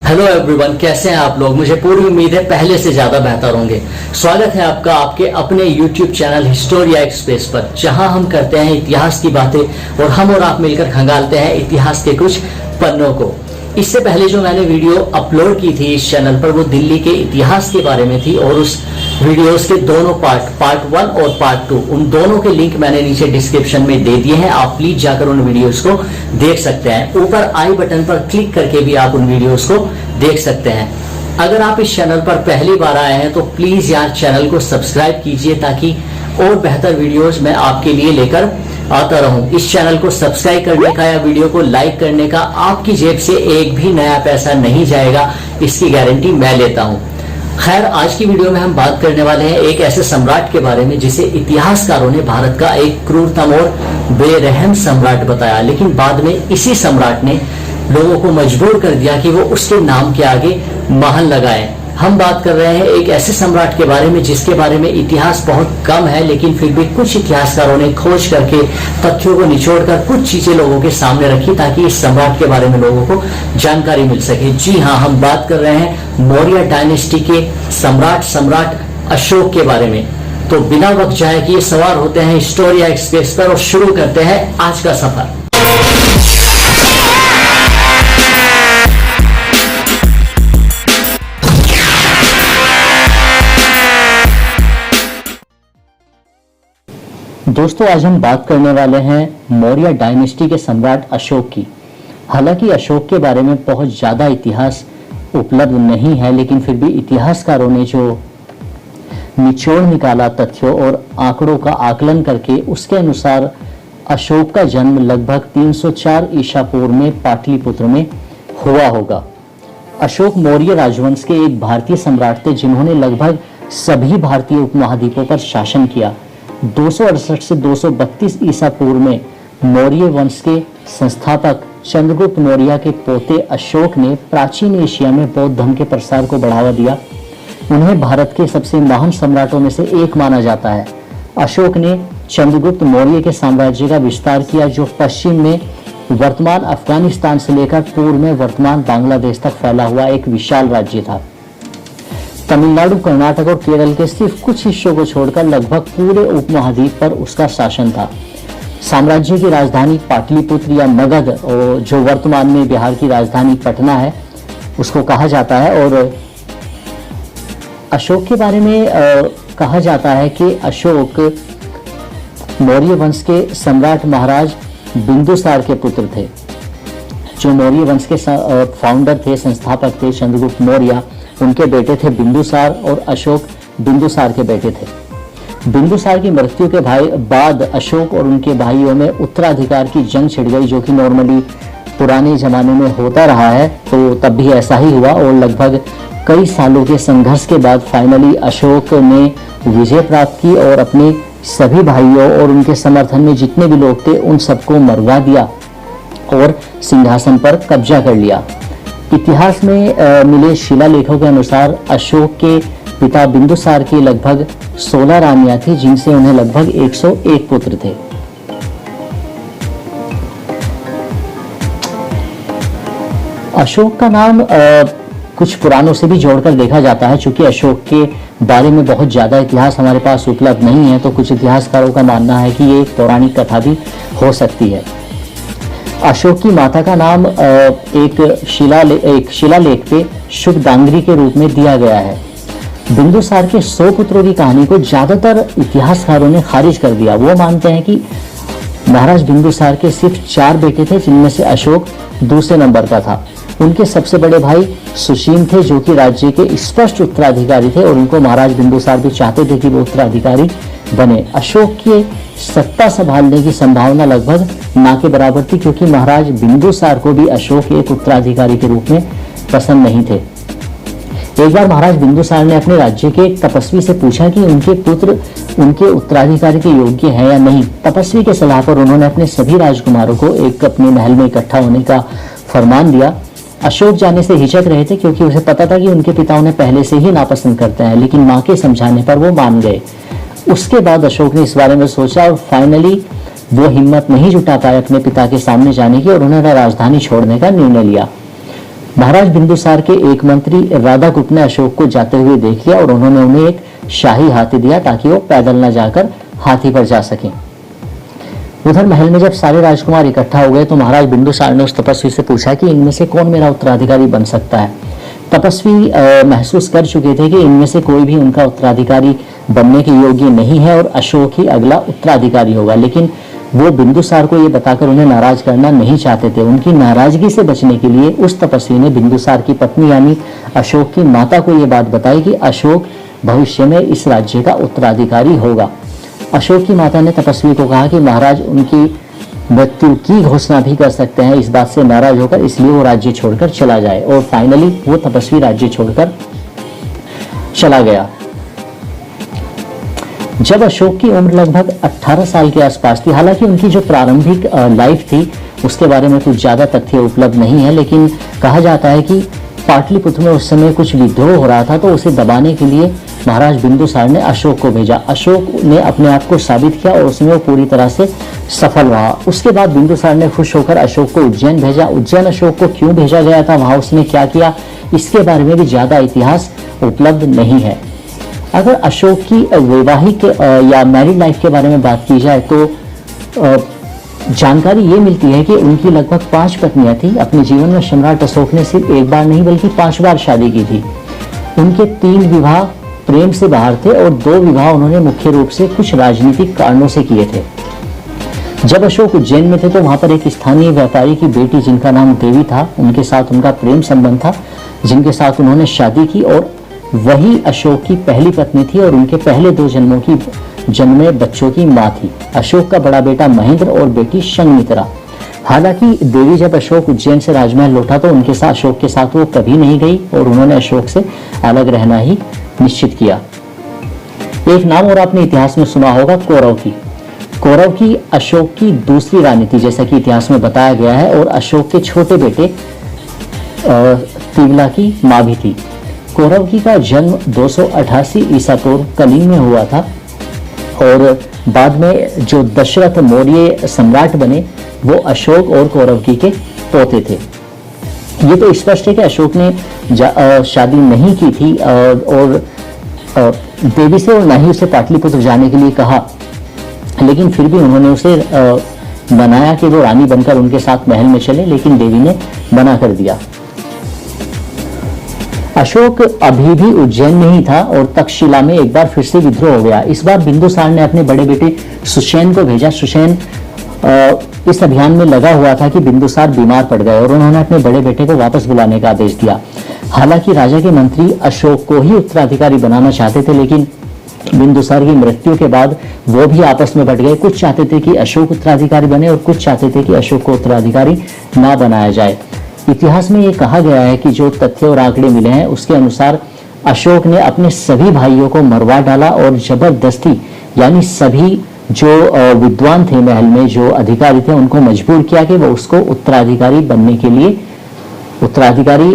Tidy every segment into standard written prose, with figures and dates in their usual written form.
Hello everyone, कैसे हैं आप लोग। मुझे पूरी उम्मीद है पहले से ज्यादा बेहतर होंगे। स्वागत है आपका आपके अपने यूट्यूब चैनल हिस्टोरिया एक्सप्रेस पर, जहां हम करते हैं इतिहास की बातें और हम और आप मिलकर खंगालते हैं इतिहास के कुछ पन्नों को। इससे पहले जो मैंने वीडियो अपलोड की थी इस चैनल पर वो दिल्ली के इतिहास के बारे में थी और उस वीडियोस के दोनों पार्ट 1 और पार्ट 2, उन दोनों के लिंक मैंने नीचे डिस्क्रिप्शन में दे दिए हैं। आप प्लीज जाकर उन वीडियोस को देख सकते हैं। ऊपर आई बटन पर क्लिक करके भी आप उन वीडियोस को देख सकते हैं। अगर आप इस चैनल पर पहली बार आए हैं तो प्लीज यार चैनल को सब्सक्राइब कीजिए ताकि और बेहतर वीडियोस मैं आपके लिए लेकर आता रहूं। इस चैनल को सब्सक्राइब करने का या वीडियो को लाइक करने का आपकी जेब से एक भी नया पैसा नहीं जाएगा, इसकी गारंटी मैं लेता हूं। खैर, आज की वीडियो में हम बात करने वाले हैं एक ऐसे सम्राट के बारे में जिसे इतिहासकारों ने भारत का एक क्रूरतम और बेरहम सम्राट बताया, लेकिन बाद में इसी सम्राट ने लोगों को मजबूर कर दिया कि वो उसके नाम के आगे महल लगाए। हम बात कर रहे हैं एक ऐसे सम्राट के बारे में जिसके बारे में इतिहास बहुत कम है, लेकिन फिर भी कुछ इतिहासकारों ने खोज करके तथ्यों को निचोड़कर कुछ चीजें लोगों के सामने रखी ताकि इस सम्राट के बारे में लोगों को जानकारी मिल सके। जी हाँ, हम बात कर रहे हैं मौर्य डायनेस्टी के सम्राट अशोक के बारे में। तो बिना वक्त जाए कि सवार होते हैं हिस्टोरिया एक्सप्रेस पर और शुरू करते हैं आज का सफर। दोस्तों, आज हम बात करने वाले हैं मौर्य डायनेस्टी के सम्राट अशोक की। हालांकि अशोक के बारे में बहुत ज्यादा इतिहास उपलब्ध नहीं है, लेकिन फिर भी इतिहासकारों ने जो निचोड़ निकाला तथ्यों और आंकड़ों का आकलन करके, उसके अनुसार अशोक का जन्म लगभग 304 ईसा पूर्व में पाटलिपुत्र में हुआ होगा। अशोक मौर्य राजवंश के एक भारतीय सम्राट थे जिन्होंने लगभग सभी भारतीय उपमहाद्वीपों पर शासन किया। 268 से 232 ईसा पूर्व में मौर्य वंश के संस्थापक चंद्रगुप्त मौर्य के पोते अशोक ने प्राचीन एशिया में बौद्ध धर्म के प्रसार को बढ़ावा दिया। उन्हें भारत के सबसे महान सम्राटों में से एक माना जाता है। अशोक ने चंद्रगुप्त मौर्य के साम्राज्य का विस्तार किया, जो पश्चिम में वर्तमान अफगानिस्तान से लेकर पूर्व में वर्तमान बांग्लादेश तक फैला हुआ एक विशाल राज्य था। तमिलनाडु, कर्नाटक और केरल के सिर्फ कुछ हिस्सों को छोड़कर लगभग पूरे उपमहाद्वीप पर उसका शासन था। साम्राज्य की राजधानी पाटलिपुत्र या मगध, और जो वर्तमान में बिहार की राजधानी पटना है, उसको कहा जाता है। और अशोक के बारे में कहा जाता है कि अशोक मौर्य वंश के सम्राट महाराज बिंदुसार के पुत्र थे। जो मौर्य वंश के फाउंडर थे, संस्थापक थे चंद्रगुप्त मौर्य, उनके बेटे थे बिंदुसार और अशोक बिंदुसार के बेटे थे। बिंदुसार की मृत्यु के बाद अशोक और उनके भाइयों में उत्तराधिकार की जंग छिड़ गई, जो कि नॉर्मली पुराने जमाने में होता रहा है। तो तब भी ऐसा ही हुआ और लगभग कई सालों के संघर्ष के बाद फाइनली अशोक ने विजय प्राप्त की और अपने सभी भाइयों और उनके समर्थन में जितने भी लोग थे उन सबको मरवा दिया और सिंहासन पर कब्जा कर लिया। इतिहास में मिले शिलालेखों के अनुसार अशोक के पिता बिंदुसार की लगभग 16 रानियां थी, जिनसे उन्हें लगभग 101 पुत्र थे। अशोक का नाम कुछ पुराणों से भी जोड़कर देखा जाता है। चूंकि अशोक के बारे में बहुत ज्यादा इतिहास हमारे पास उपलब्ध नहीं है, तो कुछ इतिहासकारों का मानना है कि ये एक पौराणिक कथा भी हो सकती है। अशोक की माता का नाम एक शिलालेख पे शुभदांगरी के रूप में दिया गया है। बिंदुसार के 100 पुत्रों की कहानी को ज्यादातर इतिहासकारों ने खारिज कर दिया। वो मानते हैं कि महाराज बिंदुसार के सिर्फ 4 बेटे थे, जिनमें से अशोक दूसरे नंबर का था। उनके सबसे बड़े भाई सुशीम थे, जो कि राज्य के स्पष्ट उत्तराधिकारी थे और उनको महाराज बिंदुसार भी चाहते थे कि वो उत्तराधिकारी बने। अशोक के सत्ता संभालने की संभावना लगभग ना के बराबर थी, क्योंकि महाराज बिंदुसार को भी अशोक एक उत्तराधिकारी के रूप में पसंद नहीं थे। एक बार महाराज बिंदुसार ने अपने राज्य के एक तपस्वी से पूछा कि उनके पुत्र उनके उत्तराधिकारी के योग्य है या नहीं। तपस्वी के सलाह पर उन्होंने अपने सभी राजकुमारों को एक अपने महल में इकट्ठा होने का फरमान दिया। अशोक जाने से हिचक रहे थे, क्योंकि उसे पता था कि उनके पिता उन्हें पहले से ही नापसंद करते हैं, लेकिन मां के समझाने पर वो मान गए। उसके बाद अशोक ने इस बारे में सोचा और फाइनली वो हिम्मत नहीं जुटा पाए अपने पिता के सामने जाने की और उन्होंने राजधानी छोड़ने का निर्णय लिया। महाराज बिंदुसार के एक मंत्री राधागुप्त ने अशोक को जाते हुए देख लिया और उन्होंने उन्हें एक शाही हाथी दिया ताकि वो पैदल न जाकर हाथी पर जा सकें। उधर महल में जब सारे राजकुमार इकट्ठा हो गए तो महाराज बिंदुसार ने उस तपस्वी से पूछा कि इनमें से कौन मेरा उत्तराधिकारी बन सकता है। तपस्वी महसूस कर चुके थे कि इनमें से कोई भी उनका उत्तराधिकारी बनने के योग्य नहीं है और अशोक ही अगला उत्तराधिकारी होगा, लेकिन वो बिंदुसार को ये बताकर उन्हें नाराज करना नहीं चाहते थे। उनकी नाराजगी से बचने के लिए उस तपस्वी ने बिंदुसार की पत्नी यानी अशोक की माता को ये बात बताई कि अशोक भविष्य में इस राज्य का उत्तराधिकारी होगा। अशोक की माता ने तपस्वी को कहा कि महाराज उनकी मृत्यु की घोषणा भी कर सकते हैं। इस बात से नाराज होकर इसलिए वो राज्य छोड़कर चला जाए और फाइनली वो तपस्वी राज्य छोड़कर चला गया। जब अशोक की उम्र लगभग 18 साल के आसपास थी, हालांकि उनकी जो प्रारंभिक लाइफ थी उसके बारे में कुछ ज्यादा तथ्य उपलब्ध नहीं है, लेकिन कहा जाता है कि पाटलिपुत्र में उस समय कुछ विद्रोह हो रहा था तो उसे दबाने के लिए महाराज बिंदुसार ने अशोक को भेजा। अशोक ने अपने आप को साबित किया और उसमें वो पूरी तरह से सफल रहा। उसके बाद बिंदुसार ने खुश होकर अशोक को उज्जैन भेजा। उज्जैन अशोक को क्यों भेजा गया था, वहां उसने क्या किया, इसके बारे में भी ज्यादा इतिहास उपलब्ध नहीं है। अगर अशोक की वैवाहिक या मैरिड लाइफ के बारे में बात की जाए तो जानकारी ये मिलती है कि उनकी लगभग 5 पत्नियां थी। अपने जीवन में सम्राट अशोक ने सिर्फ एक बार नहीं बल्कि 5 बार शादी की थी। उनके 3 विवाह प्रेम से बाहर थे और 2 विवाह उन्होंने मुख्य रूप से कुछ राजनीतिक कारणों से किए थे। जब अशोक उज्जैन में थे तो वहां पर एक स्थानीय व्यापारी की बेटी जिनका नाम देवी था, उनके साथ उनका प्रेम संबंध था, जिनके साथ उन्होंने शादी की और वही अशोक की पहली पत्नी थी और उनके पहले 2 जन्मों की जन्मे बच्चों की मां थी। अशोक का बड़ा बेटा महेंद्र और बेटी संगमित्रा। हालांकि देवी जब अशोक उज्जैन से राजमहल लौटा तो उनके साथ अशोक के साथ वो कभी नहीं गई और उन्होंने अशोक से अलग रहना ही निश्चित किया। एक नाम और आपने इतिहास में सुना होगा, कौरव की। कौरव की अशोक की दूसरी रानी थी जैसा कि इतिहास में बताया गया है और अशोक के छोटे बेटे तिवला की मां भी थी। कौरवकी का जन्म 288 ईसा पूर्व कलिंग में हुआ था और बाद में जो दशरथ मौर्य सम्राट बने वो अशोक और कौरवकी के पोते थे। ये तो स्पष्ट है कि अशोक ने शादी नहीं की थी और देवी से और ना ही उसे पाटलिपुत्र जाने के लिए कहा, लेकिन फिर भी उन्होंने उसे मनाया कि वो रानी बनकर उनके साथ महल में चले, लेकिन देवी ने मना कर दिया। अशोक अभी भी उज्जैन में ही था और तक्षशिला में एक बार फिर से विद्रोह हो गया। इस बार बिंदुसार ने अपने बड़े बेटे सुषेण को भेजा। सुषेण इस अभियान में लगा हुआ था कि बिंदुसार बीमार पड़ गए और उन्होंने अपने बड़े बेटे को वापस बुलाने का आदेश दिया। हालांकि राजा के मंत्री अशोक को ही उत्तराधिकारी बनाना चाहते थे, लेकिन बिंदुसार की मृत्यु के बाद वो भी आपस में बट गए। कुछ चाहते थे कि अशोक उत्तराधिकारी बने और कुछ चाहते थे कि अशोक को उत्तराधिकारी ना बनाया जाए। इतिहास में ये कहा गया है कि जो तथ्य और आंकड़े मिले हैं उसके अनुसार अशोक ने अपने सभी भाइयों को मरवा डाला और जबरदस्ती यानी सभी जो विद्वान थे महल में, जो अधिकारी थे, उनको मजबूर किया कि वो उसको उत्तराधिकारी बनने के लिए उत्तराधिकारी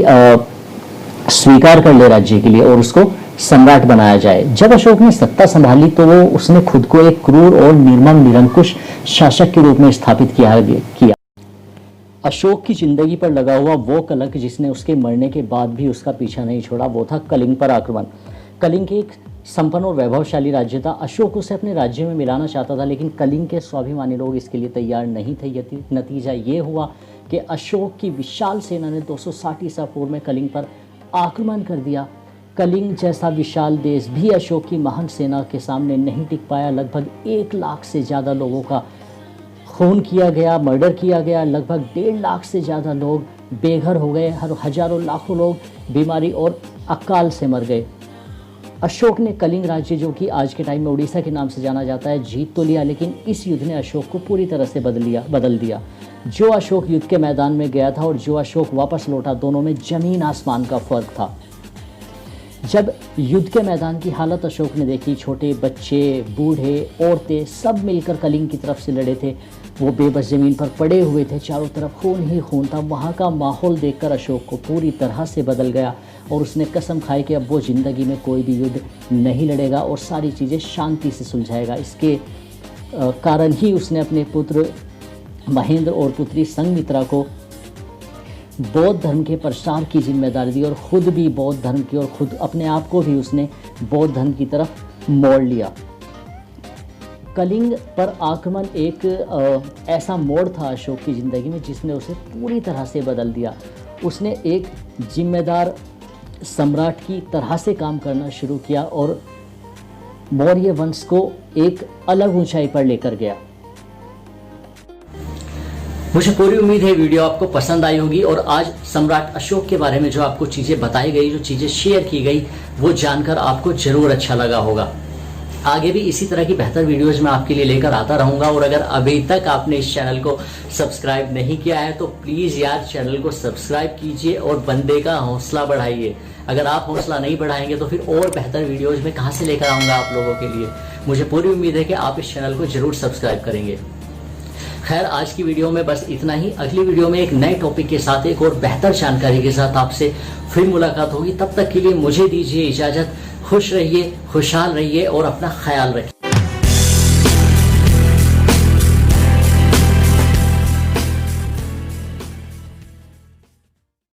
स्वीकार कर ले राज्य के लिए और उसको सम्राट बनाया जाए। जब अशोक ने सत्ता संभाली तो वो उसने खुद को एक क्रूर और निर्मम निरंकुश शासक के रूप में स्थापित किया। अशोक की जिंदगी पर लगा हुआ वो कलंक जिसने उसके मरने के बाद भी उसका पीछा नहीं छोड़ा वो था कलिंग पर आक्रमण। कलिंग एक संपन्न और वैभवशाली राज्य था। अशोक उसे अपने राज्य में मिलाना चाहता था, लेकिन कलिंग के स्वाभिमानी लोग इसके लिए तैयार नहीं थे। नतीजा ये हुआ कि अशोक की विशाल सेना ने 260 ईसा पूर्व में कलिंग पर आक्रमण कर दिया। कलिंग जैसा विशाल देश भी अशोक की महान सेना के सामने नहीं टिक पाया। लगभग 1 लाख से ज़्यादा लोगों का खून किया गया, मर्डर किया गया। लगभग 1.5 लाख से ज़्यादा लोग बेघर हो गए। हजारों लाखों लोग बीमारी और अकाल से मर गए। अशोक ने कलिंग राज्य, जो कि आज के टाइम में उड़ीसा के नाम से जाना जाता है, जीत तो लिया, लेकिन इस युद्ध ने अशोक को पूरी तरह से बदल दिया। जो अशोक युद्ध के मैदान में गया था और जो अशोक वापस लौटा, दोनों में जमीन आसमान का फर्क था। जब युद्ध के मैदान की हालत अशोक ने देखी, छोटे बच्चे, बूढ़े, औरतें सब मिलकर कलिंग की तरफ से लड़े थे। वो बेबस जमीन पर पड़े हुए थे, चारों तरफ खून ही खून था। वहाँ का माहौल देखकर अशोक को पूरी तरह से बदल गया और उसने कसम खाई कि अब वो ज़िंदगी में कोई भी युद्ध नहीं लड़ेगा और सारी चीज़ें शांति से सुलझाएगा। इसके कारण ही उसने अपने पुत्र महेंद्र और पुत्री संगमित्रा को बौद्ध धर्म के प्रसार की जिम्मेदारी दी और खुद भी बौद्ध धर्म की और खुद अपने आप को भी उसने बौद्ध धर्म की तरफ मोड़ लिया। कलिंग पर आक्रमण एक ऐसा मोड़ था अशोक की ज़िंदगी में जिसने उसे पूरी तरह से बदल दिया। उसने एक जिम्मेदार सम्राट की तरह से काम करना शुरू किया और मौर्य वंश को एक अलग ऊंचाई पर लेकर गया। मुझे पूरी उम्मीद है वीडियो आपको पसंद आई होगी और आज सम्राट अशोक के बारे में जो आपको चीज़ें बताई गई, जो चीज़ें शेयर की गई, वो जानकर आपको ज़रूर अच्छा लगा होगा। आगे भी इसी तरह की बेहतर वीडियोज मैं आपके लिए लेकर आता रहूंगा और अगर अभी तक आपने इस चैनल को सब्सक्राइब नहीं किया है तो प्लीज़ यार चैनल को सब्सक्राइब कीजिए और बंदे का हौसला बढ़ाइए। अगर आप हौसला नहीं बढ़ाएंगे तो फिर और बेहतर वीडियोज में कहाँ से लेकर आऊँगा आप लोगों के लिए। मुझे पूरी उम्मीद है कि आप इस चैनल को ज़रूर सब्सक्राइब करेंगे। खैर, आज की वीडियो में बस इतना ही। अगली वीडियो में एक नए टॉपिक के साथ, एक और बेहतर जानकारी के साथ आपसे फिर मुलाकात होगी। तब तक के लिए मुझे दीजिए इजाज़त। खुश रहिए, खुशहाल रहिए और अपना ख्याल रखिए।